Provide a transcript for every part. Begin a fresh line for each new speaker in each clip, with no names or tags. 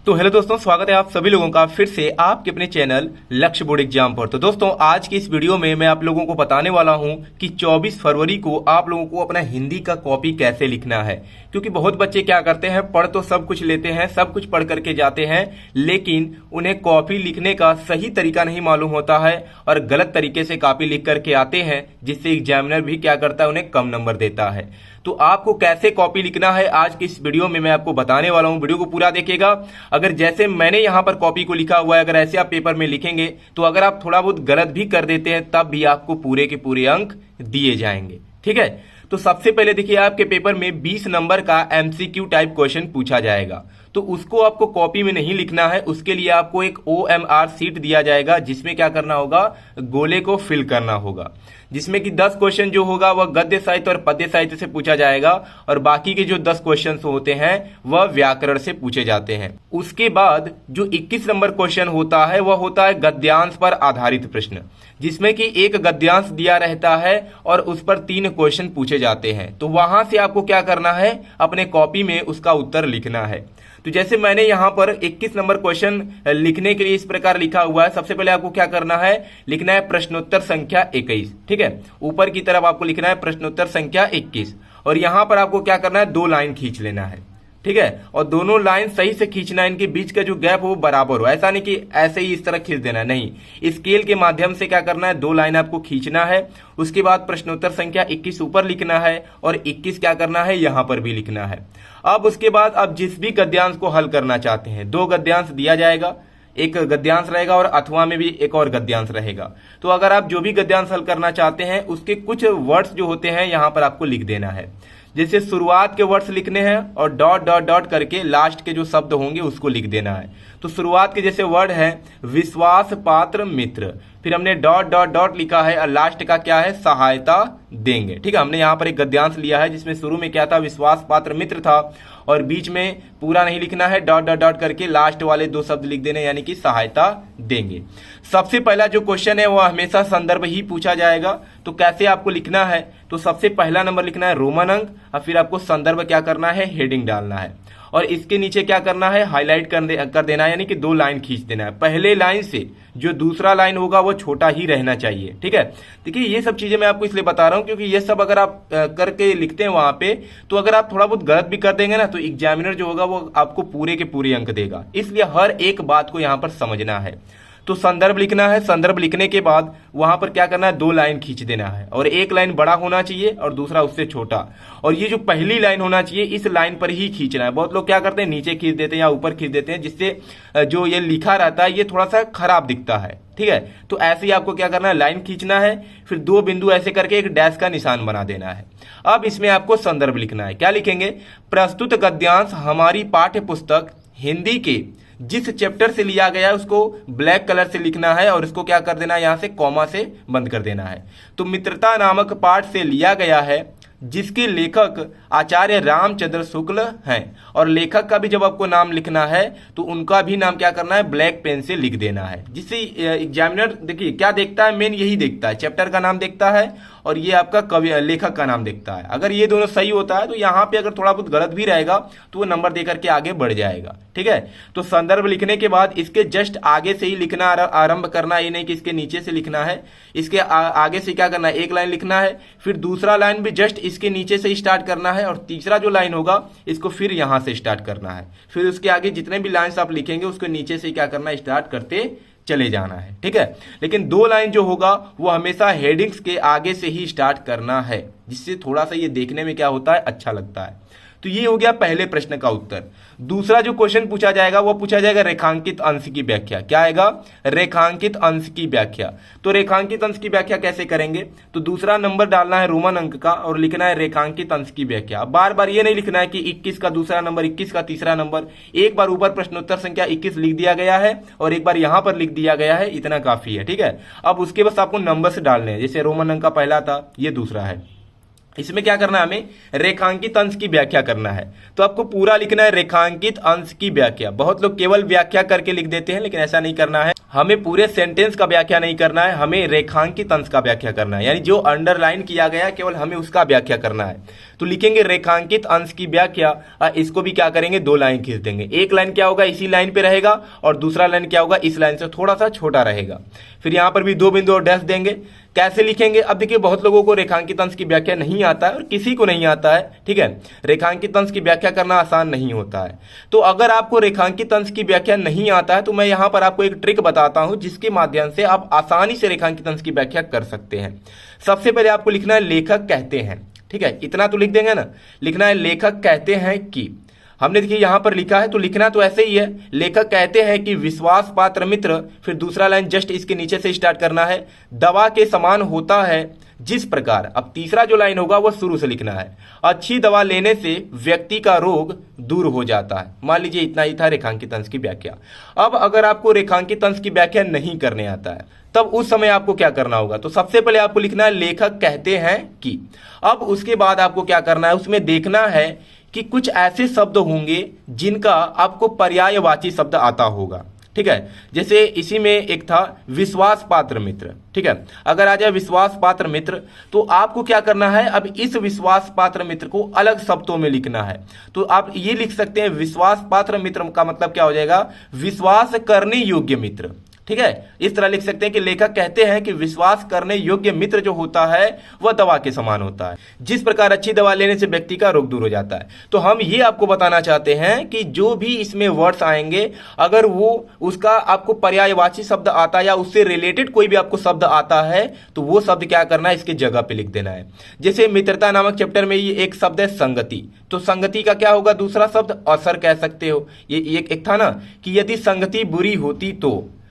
तो हेलो दोस्तों, स्वागत है आप सभी लोगों का फिर से आपके अपने चैनल लक्ष्य बोर्ड एग्जाम पर। तो दोस्तों, आज की इस वीडियो में मैं आप लोगों को बताने वाला हूं कि 24 फरवरी को आप लोगों को अपना हिंदी का कॉपी कैसे लिखना है। क्योंकि बहुत बच्चे क्या करते हैं, पढ़ तो सब कुछ लेते हैं, सब कुछ पढ़ करके जाते हैं, लेकिन उन्हें कॉपी लिखने का सही तरीका नहीं मालूम होता है और गलत तरीके से कॉपी लिख करके आते हैं, जिससे एग्जामिनर भी क्या करता है, उन्हें कम नंबर देता है। तो आपको कैसे कॉपी लिखना है आज की इस वीडियो में मैं आपको बताने वाला हूं। वीडियो को पूरा देखिएगा। अगर जैसे मैंने यहां पर कॉपी को लिखा हुआ है, अगर ऐसे आप पेपर में लिखेंगे तो अगर आप थोड़ा बहुत गलत भी कर देते हैं तब भी आपको पूरे के पूरे अंक दिए जाएंगे। ठीक है, तो सबसे पहले देखिए, आपके पेपर में 20 नंबर का एमसीक्यू टाइप क्वेश्चन पूछा जाएगा। तो उसको आपको कॉपी में नहीं लिखना है, उसके लिए आपको एक OMR सीट दिया जाएगा, जिसमें क्या करना होगा, गोले को फिल करना होगा, जिसमें कि 10 क्वेश्चन जो होगा वह गद्य साहित्य और पद्य साहित्य से पूछा जाएगा और बाकी के जो 10 क्वेश्चन होते हैं वह व्याकरण से पूछे जाते हैं। उसके बाद जो 21 नंबर क्वेश्चन होता है वह होता है गद्यांश पर आधारित प्रश्न, जिसमें कि एक गद्यांश दिया रहता है और उस पर 3 क्वेश्चन पूछे जाते हैं। तो वहां से आपको क्या करना है, अपने कॉपी में उसका उत्तर लिखना है। तो जैसे मैंने यहां पर 21 नंबर क्वेश्चन लिखने के लिए इस प्रकार लिखा हुआ है। सबसे पहले आपको क्या करना है, लिखना है प्रश्नोत्तर संख्या 21। ठीक है, ऊपर की तरफ आपको लिखना है प्रश्नोत्तर संख्या 21 और यहां पर आपको क्या करना है, 2 लाइन खींच लेना है। ठीक है, और दोनों लाइन सही से खींचना है, इनके बीच का जो गैप हो वो बराबर हो। ऐसा नहीं कि ऐसे ही इस तरह खींच देना, नहीं, स्केल के माध्यम से क्या करना है, 2 लाइन आपको खींचना है। उसके बाद प्रश्नोत्तर संख्या 21 ऊपर लिखना है और 21 क्या करना है, यहां पर भी लिखना है। अब उसके बाद आप जिस भी गद्यांश को हल करना चाहते हैं, 2 गद्यांश दिया जाएगा, एक गद्यांश रहेगा और अथवा में भी एक और गद्यांश रहेगा। तो अगर आप जो भी गद्यांश हल करना चाहते हैं उसके कुछ वर्ड्स जो होते हैं यहां पर आपको लिख देना है। जैसे शुरुआत के वर्ड्स लिखने हैं और डॉट डॉट डॉट करके लास्ट के जो शब्द होंगे उसको लिख देना है। तो शुरुआत के जैसे वर्ड है विश्वास पात्र मित्र, फिर हमने डॉट डॉट डॉट लिखा है और लास्ट का क्या है, सहायता देंगे। ठीक है, हमने यहाँ पर एक गद्यांश लिया है जिसमें शुरू में क्या था, विश्वास पात्र मित्र था और बीच में पूरा नहीं लिखना है, डॉट डॉट डॉट करके लास्ट वाले 2 शब्द लिख देने, यानी कि सहायता देंगे। सबसे पहला जो क्वेश्चन है वह हमेशा संदर्भ ही पूछा जाएगा। तो कैसे आपको लिखना है, तो सबसे पहला नंबर लिखना है रोमन अंक और फिर आपको संदर्भ क्या करना है, हेडिंग डालना है और इसके नीचे क्या करना है, हाईलाइट कर देना है, यानी कि 2 लाइन खींच देना है। पहले लाइन से जो दूसरा लाइन होगा वो छोटा ही रहना चाहिए। ठीक है, देखिए ये सब चीजें मैं आपको इसलिए बता रहा हूं क्योंकि ये सब अगर आप करके लिखते हैं वहां पे, तो अगर आप थोड़ा बहुत गलत भी कर देंगे ना तो एग्जामिनर जो होगा वो आपको पूरे के पूरे अंक देगा। इसलिए हर एक बात को यहां पर समझना है। तो संदर्भ लिखना है, संदर्भ लिखने के बाद वहां पर क्या करना है, 2 लाइन खींच देना है और एक लाइन बड़ा होना चाहिए और दूसरा उससे छोटा, और ये जो पहली लाइन होना चाहिए इस लाइन पर ही खींचना है। बहुत लोग क्या करते हैं, नीचे खींच देते हैं या ऊपर खींच देते हैं, जिससे जो ये लिखा रहता है ये थोड़ा सा खराब दिखता है। ठीक है, तो ऐसे ही आपको क्या करना है, लाइन खींचना है, फिर 2 बिंदु ऐसे करके एक डैश का निशान बना देना है। अब इसमें आपको संदर्भ लिखना है। क्या लिखेंगे, प्रस्तुत गद्यांश हमारी पाठ्य पुस्तक हिंदी के जिस चैप्टर से लिया गया है उसको ब्लैक कलर से लिखना है और इसको क्या कर देना है, यहां से कॉमा से बंद कर देना है। तो मित्रता नामक पाठ से लिया गया है, जिसके लेखक आचार्य रामचंद्र शुक्ल हैं, और लेखक का भी जब आपको नाम लिखना है तो उनका भी नाम क्या करना है, ब्लैक पेन से लिख देना है। जिससे एग्जामिनर देखिए क्या देखता है, मेन यही देखता है, चैप्टर का नाम देखता है और ये आपका कवि लेखक का नाम देखता है। अगर ये दोनों सही होता है तो यहाँ पे अगर थोड़ा बहुत गलत भी रहेगा तो वो नंबर देकर के आगे बढ़ जाएगा। ठीक है, तो संदर्भ लिखने के बाद इसके जस्ट आगे से ही लिखना आरंभ करना, ये नहीं कि इसके नीचे से लिखना है। इसके आगे से क्या करना है, 1 लाइन लिखना है, फिर दूसरा लाइन भी जस्ट इसके नीचे से स्टार्ट करना है और तीसरा जो लाइन होगा इसको फिर यहां से स्टार्ट करना है। फिर उसके आगे जितने भी लाइंस आप लिखेंगे उसको नीचे से क्या करना है, स्टार्ट करते चले जाना है। ठीक है, लेकिन 2 लाइन जो होगा वो हमेशा हेडिंग्स के आगे से ही स्टार्ट करना है, जिससे थोड़ा सा ये देखने में क्या होता है, अच्छा लगता है। तो ये हो गया पहले प्रश्न का उत्तर। दूसरा जो क्वेश्चन पूछा जाएगा वो पूछा जाएगा रेखांकित अंश की व्याख्या। क्या आएगा, रेखांकित अंश की व्याख्या। तो रेखांकित अंश की व्याख्या कैसे करेंगे, तो दूसरा नंबर डालना है रोमन अंक का और लिखना है रेखांकित अंश की व्याख्या। बार बार ये नहीं लिखना है कि 21 का दूसरा नंबर, 21 का तीसरा नंबर। एक बार ऊपर प्रश्नोत्तर संख्या 21 लिख दिया गया है और एक बार यहां पर लिख दिया गया है, इतना काफी है। ठीक है, अब उसके बस आपको नंबर से डालने हैं, जैसे रोमन अंक का पहला था, ये दूसरा है। इसमें क्या करना है, हमें रेखांकित अंश की व्याख्या करना है। तो आपको पूरा लिखना है रेखांकित अंश की व्याख्या। बहुत लोग केवल व्याख्या करके लिख देते हैं, लेकिन ऐसा नहीं करना है। हमें पूरे सेंटेंस का व्याख्या नहीं करना है, हमें रेखांकित अंश का व्याख्या करना है, यानी जो अंडरलाइन किया गया केवल हमें उसका व्याख्या करना है। तो लिखेंगे रेखांकित अंश की व्याख्या, इसको भी क्या करेंगे 2 लाइन खींच देंगे। एक लाइन क्या होगा इसी लाइन पे रहेगा और दूसरा लाइन क्या होगा इस लाइन से थोड़ा सा छोटा रहेगा। फिर यहां पर भी 2 बिंदु और डैश देंगे। कैसे लिखेंगे, अब देखिए बहुत लोगों को रेखांकित अंश की व्याख्या नहीं आता है और किसी को नहीं आता है, ठीक है। रेखांकित अंश की व्याख्या करना आसान नहीं होता है। तो अगर आपको रेखांकित अंश की व्याख्या नहीं आता है तो मैं यहां पर आपको एक ट्रिक बताता हूं जिसके माध्यम से आप आसानी से रेखांकित अंश की व्याख्या कर सकते हैं। सबसे पहले आपको लिखना है लेखक कहते हैं, ठीक है, इतना तो लिख देंगे ना। लिखना है लेखक कहते हैं कि, हमने देखिए यहां पर लिखा है तो लिखना तो ऐसे ही है, लेखक कहते हैं कि विश्वास पात्र मित्र, फिर दूसरा लाइन जस्ट इसके नीचे से स्टार्ट करना है, दवा के समान होता है जिस प्रकार। अब तीसरा जो लाइन होगा वो शुरू से लिखना है, अच्छी दवा लेने से व्यक्ति का रोग दूर हो जाता है। मान लीजिए इतना ही था रेखांकित अंश की व्याख्या। अब अगर आपको रेखांकित अंश की व्याख्या नहीं करने आता है तब उस समय आपको क्या करना होगा, तो सबसे पहले आपको लिखना है लेखक कहते हैं कि। अब उसके बाद आपको क्या करना है, उसमें देखना है कि कुछ ऐसे शब्द होंगे जिनका आपको पर्यायवाची शब्द आता होगा, ठीक है। जैसे इसी में एक था विश्वास पात्र मित्र, ठीक है। अगर आ जाए विश्वास पात्र मित्र तो आपको क्या करना है, अब इस विश्वास पात्र मित्र को अलग शब्दों में लिखना है। तो आप ये लिख सकते हैं विश्वास पात्र मित्र का मतलब क्या हो जाएगा, विश्वास करने योग्य मित्र, ठीक है। इस तरह लिख सकते हैं कि लेखक कहते हैं कि विश्वास करने योग्य मित्र जो होता है वह दवा के समान होता है, जिस प्रकार अच्छी दवा लेने से व्यक्ति का रोग दूर हो जाता है। तो हम ये आपको बताना चाहते हैं कि जो भी इसमें वर्ड्स आएंगे अगर वो उसका आपको पर्यायवाची शब्द आता है या उससे रिलेटेड कोई भी आपको शब्द आता है तो वो शब्द क्या करना है इसके जगह पे लिख देना है। जैसे मित्रता नामक चैप्टर में ये एक शब्द है संगति, तो संगति का क्या होगा दूसरा शब्द असर कह सकते हो। ये एक था ना कि यदि संगति बुरी होती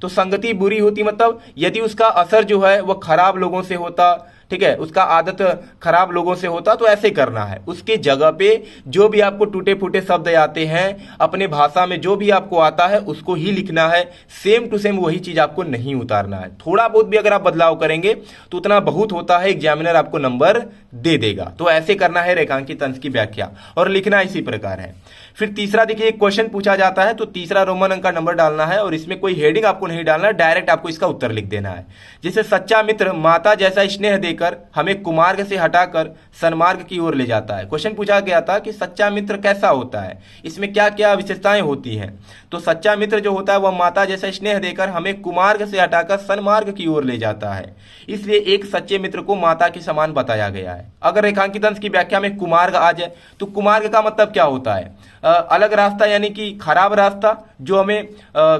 तो संगति बुरी होती मतलब यदि उसका असर जो है वह खराब लोगों से होता, ठीक है, उसका आदत खराब लोगों से होता, तो ऐसे करना है। उसके जगह पे जो भी आपको टूटे फूटे शब्द आते हैं अपने भाषा में जो भी आपको आता है उसको ही लिखना है, सेम टू सेम वही चीज आपको नहीं उतारना है। थोड़ा बहुत भी अगर आप बदलाव करेंगे तो उतना बहुत होता है, एग्जामिनर आपको नंबर दे देगा। तो ऐसे करना है रेखांकित अंश की व्याख्या और लिखना इसी प्रकार है। फिर तीसरा देखिए एक क्वेश्चन पूछा जाता है तो तीसरा रोमन अंक का नंबर डालना है और इसमें कोई हेडिंग आपको नहीं डालना है, डायरेक्ट आपको इसका उत्तर लिख देना है। जैसे सच्चा मित्र माता जैसा स्नेह देकर हमें कुमार्ग से हटाकर सन्मार्ग की ओर ले जाता है। क्वेश्चन पूछा गया था कि सच्चा मित्र कैसा होता है, इसमें क्या क्या विशेषताएं होती हैं। तो सच्चा मित्र जो होता है वह माता जैसा स्नेह देकर हमें कुमार्ग से हटाकर सन्मार्ग की ओर ले जाता है, इसलिए एक सच्चे मित्र को माता के समान बताया गया है। अगर रेखांकित अंश की व्याख्या में कुमार्ग आ जाए तो कुमार्ग का मतलब क्या होता है, अलग रास्ता यानी कि खराब रास्ता जो हमें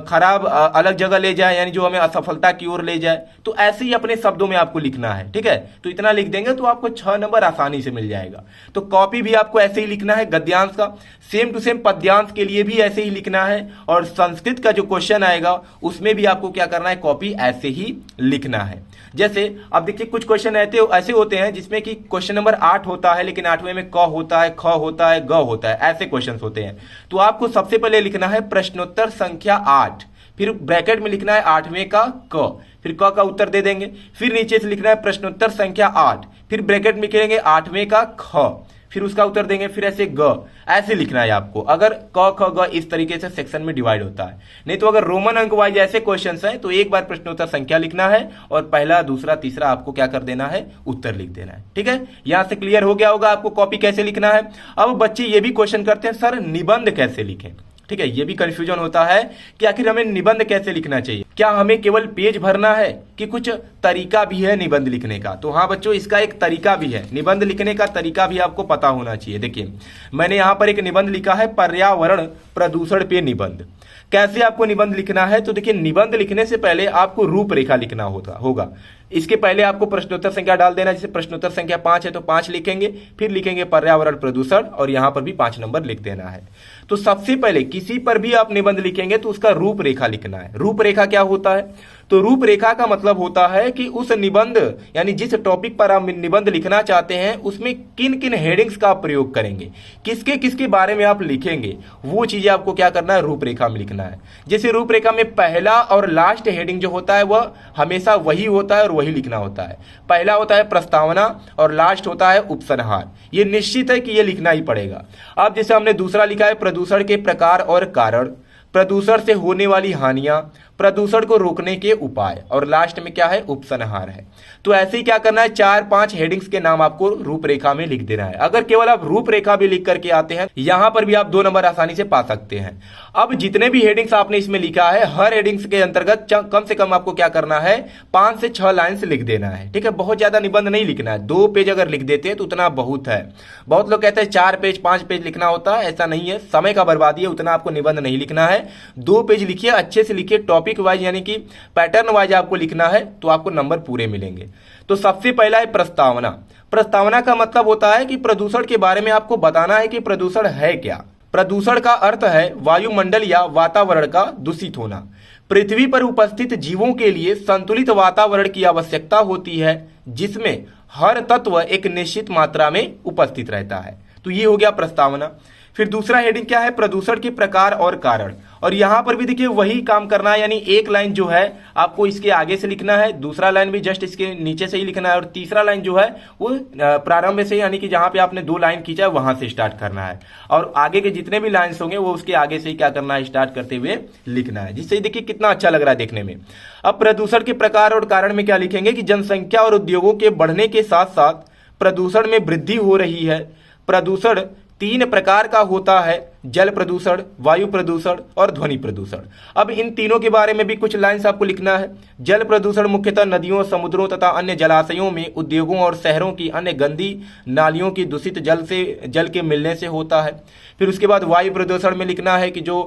खराब अलग जगह ले जाए, यानी जो हमें असफलता की ओर ले जाए। तो ऐसे ही अपने शब्दों में आपको लिखना है, ठीक है। तो इतना लिख देंगे तो आपको 6 नंबर आसानी से मिल जाएगा। तो कॉपी भी आपको ऐसे ही लिखना है, गद्यांश का सेम टू सेम पद्यांश के लिए भी ऐसे ही लिखना है और संस्कृत का जो क्वेश्चन आएगा उसमें भी आपको क्या करना है, कॉपी ऐसे ही लिखना है। जैसे अब देखिए कुछ क्वेश्चन ऐसे होते हैं जिसमें कि क्वेश्चन नंबर 8 होता है लेकिन 8वें में क होता है, ख होता है, ग होता है, ऐसे क्वेश्चन होते हैं। तो आपको सबसे पहले लिखना है प्रश्नोत्तर संख्या 8, फिर ब्रैकेट में लिखना है 8वें का क, फिर क का उत्तर दे देंगे, फिर नीचे से लिखना है प्रश्नोत्तर संख्या 8, फिर ब्रैकेट में लिखेंगे 8वें का ख, फिर उसका उत्तर देंगे, फिर ऐसे ग, ऐसे लिखना है आपको। अगर क ख ग इस तरीके से सेक्शन में डिवाइड होता है। नहीं तो अगर रोमन अंक वाइज ऐसे क्वेश्चंस हैं तो एक बार प्रश्नोत्तर संख्या लिखना है और पहला दूसरा तीसरा आपको क्या कर देना है, उत्तर लिख देना है। ठीक है, यहां से क्लियर हो गया होगा आपको कॉपी कैसे लिखना है। अब बच्चे ये भी क्वेश्चन करते हैं सर निबंध कैसे लिखें। ठीक है, ये भी कंफ्यूजन होता है कि आखिर हमें निबंध कैसे लिखना चाहिए, क्या हमें केवल पेज भरना है कि कुछ तरीका भी है निबंध लिखने का। तो हाँ बच्चों, इसका एक तरीका भी है, निबंध लिखने का तरीका भी आपको पता होना चाहिए। देखिए मैंने यहाँ पर एक निबंध लिखा है, पर्यावरण प्रदूषण पे निबंध। कैसे आपको निबंध लिखना है, तो देखिए निबंध लिखने से पहले आपको रूपरेखा लिखना होगा। इसके पहले आपको प्रश्नोत्तर संख्या डाल देना, जैसे प्रश्नोत्तर संख्या 5 है तो 5 लिखेंगे, फिर लिखेंगे पर्यावरण प्रदूषण और यहां पर भी 5 नंबर लिख देना है। तो सबसे पहले किसी पर भी आप निबंध लिखेंगे तो उसका रूपरेखा लिखना है। रूपरेखा क्या होता है, तो रूपरेखा का मतलब होता है कि उस निबंध यानी जिस टॉपिक पर आप निबंध लिखना चाहते हैं उसमें किन किन हेडिंग्स का आप प्रयोग करेंगे, किसके किसके बारे में आप लिखेंगे, वो चीजें आपको क्या करना है, रूपरेखा में लिखना है। जैसे रूपरेखा में पहला और लास्ट हेडिंग जो होता है वह हमेशा वही होता है और वही लिखना होता है। पहला होता है प्रस्तावना और लास्ट होता है उपसंहार। ये निश्चित है कि ये लिखना ही पड़ेगा। अब जैसे हमने दूसरा लिखा है प्रदूषण के प्रकार और कारण, प्रदूषण से होने वाली हानियां, प्रदूषण को रोकने के उपाय और लास्ट में क्या है, उपसंहार है। तो ऐसे ही क्या करना है, 4-5 हेडिंग्स के नाम आपको रूपरेखा में लिख देना है। अगर केवल आप रूपरेखा भी लिख करके आते हैं, यहां पर भी आप 2 नंबर आसानी से पा सकते हैं। अब जितने भी हेडिंग्स आपने इसमें लिखा है, हर हेडिंग्स के अंतर्गत कम से कम आपको क्या करना है, 5 से 6 लाइन से लिख देना है। ठीक है, बहुत ज्यादा निबंध नहीं लिखना है। 2 पेज अगर लिख देते हैं तो उतना बहुत है। बहुत लोग कहते हैं 4 पेज 5 पेज लिखना होता है, ऐसा नहीं है, समय का बर्बादी है, उतना आपको निबंध नहीं लिखना है। 2 पेज लिखिए, अच्छे से लिखिए, टॉपिक वाइज यानी कि पैटर्न वाइज आपको लिखना है, तो आपको नंबर पूरे मिलेंगे। तो सबसे पहला है प्रस्तावना। प्रस्तावना का मतलब होता है कि प्रदूषण के बारे में आपको बताना है कि प्रदूषण है क्या। प्रदूषण का अर्थ है वायुमंडल या वातावरण का दूषित होना। पृथ्वी पर उपस्थित जीवों के लिए संतुलित वातावरण की आवश्यकता होती है, जिसमें हर तत्व एक निश्चित मात्रा में उपस्थित रहता है। तो ये हो गया प्रस्तावना। फिर दूसरा हेडिंग क्या है, प्रदूषण के प्रकार और कारण। और यहां पर भी देखिए वही काम करना है, यानी एक लाइन जो है आपको इसके आगे से लिखना है, दूसरा लाइन भी जस्ट इसके नीचे से ही लिखना है, और तीसरा लाइन जो है वो प्रारंभ से, यानी कि जहां पे आपने 2 लाइन खींचा है वहां से स्टार्ट करना है, और आगे के जितने भी लाइन्स होंगे वो उसके आगे से ही क्या करना है, स्टार्ट करते हुए लिखना है, जिससे देखिए कितना अच्छा लग रहा है देखने में। अब प्रदूषण के प्रकार और कारण में क्या लिखेंगे कि जनसंख्या और उद्योगों के बढ़ने के साथ साथ प्रदूषण में वृद्धि हो रही है। प्रदूषण 3 प्रकार का होता है, जल प्रदूषण, वायु प्रदूषण और ध्वनि प्रदूषण। अब इन तीनों के बारे में भी कुछ लाइंस आपको लिखना है। जल प्रदूषण मुख्यतः नदियों, समुद्रों तथा अन्य जलाशयों में उद्योगों और शहरों की अन्य गंदी नालियों की दूषित जल के मिलने से होता है। फिर उसके बाद वायु प्रदूषण में लिखना है कि जो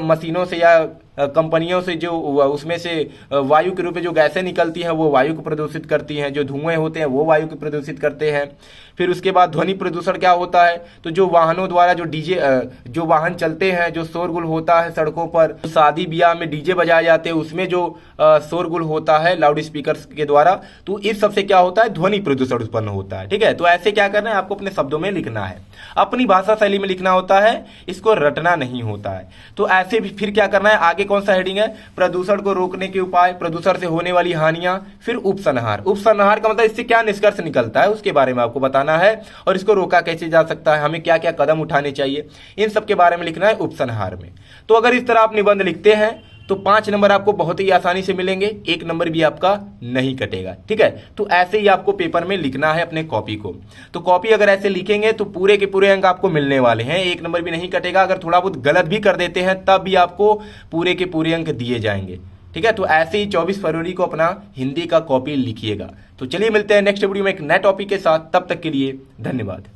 मशीनों से या कंपनियों से जो उसमें से वायु के रूप में जो गैसें निकलती हैं वो वायु को प्रदूषित करती हैं, जो धुएं होते हैं वो वायु को प्रदूषित करते हैं। फिर उसके बाद ध्वनि प्रदूषण क्या होता है, तो जो वाहनों द्वारा जो वाहन चलते हैं, जो शोरगुल होता है सड़कों पर, शादी ब्याह में डीजे बजाए जाते हैं उसमें जो शोरगुल होता है लाउड स्पीकर्स के द्वारा, तो इस सबसे क्या होता है, ध्वनि प्रदूषण उत्पन्न होता है। ठीक है, तो ऐसे क्या करना है, आपको अपने शब्दों में लिखना है, अपनी भाषा शैली में लिखना होता है, इसको रटना नहीं होता है। तो ऐसे भी फिर क्या करना है, आगे कौन सा हेडिंग है, प्रदूषण को रोकने के उपाय, प्रदूषण से होने वाली हानियां, फिर उपसंहार। उपसंहार का मतलब इससे क्या निष्कर्ष निकलता है उसके बारे में आपको बताना है, और इसको रोका कैसे जा सकता है, हमें क्या क्या कदम उठाने चाहिए, इन सब के बारे में लिखना है उपसंहार में। तो अगर इस तरह आप निबंध लिखते हैं तो 5 नंबर आपको बहुत ही आसानी से मिलेंगे, 1 नंबर भी आपका नहीं कटेगा। ठीक है, तो ऐसे ही आपको पेपर में लिखना है अपने कॉपी को। तो कॉपी अगर ऐसे लिखेंगे तो पूरे के पूरे अंक आपको मिलने वाले हैं, 1 नंबर भी नहीं कटेगा। अगर थोड़ा बहुत गलत भी कर देते हैं तब भी आपको पूरे के पूरे अंक दिए जाएंगे। ठीक है, तो ऐसे ही 24 फरवरी को अपना हिंदी का कॉपी लिखिएगा। तो चलिए मिलते हैं नेक्स्ट वीडियो में एक नए टॉपिक के साथ, तब तक के लिए धन्यवाद।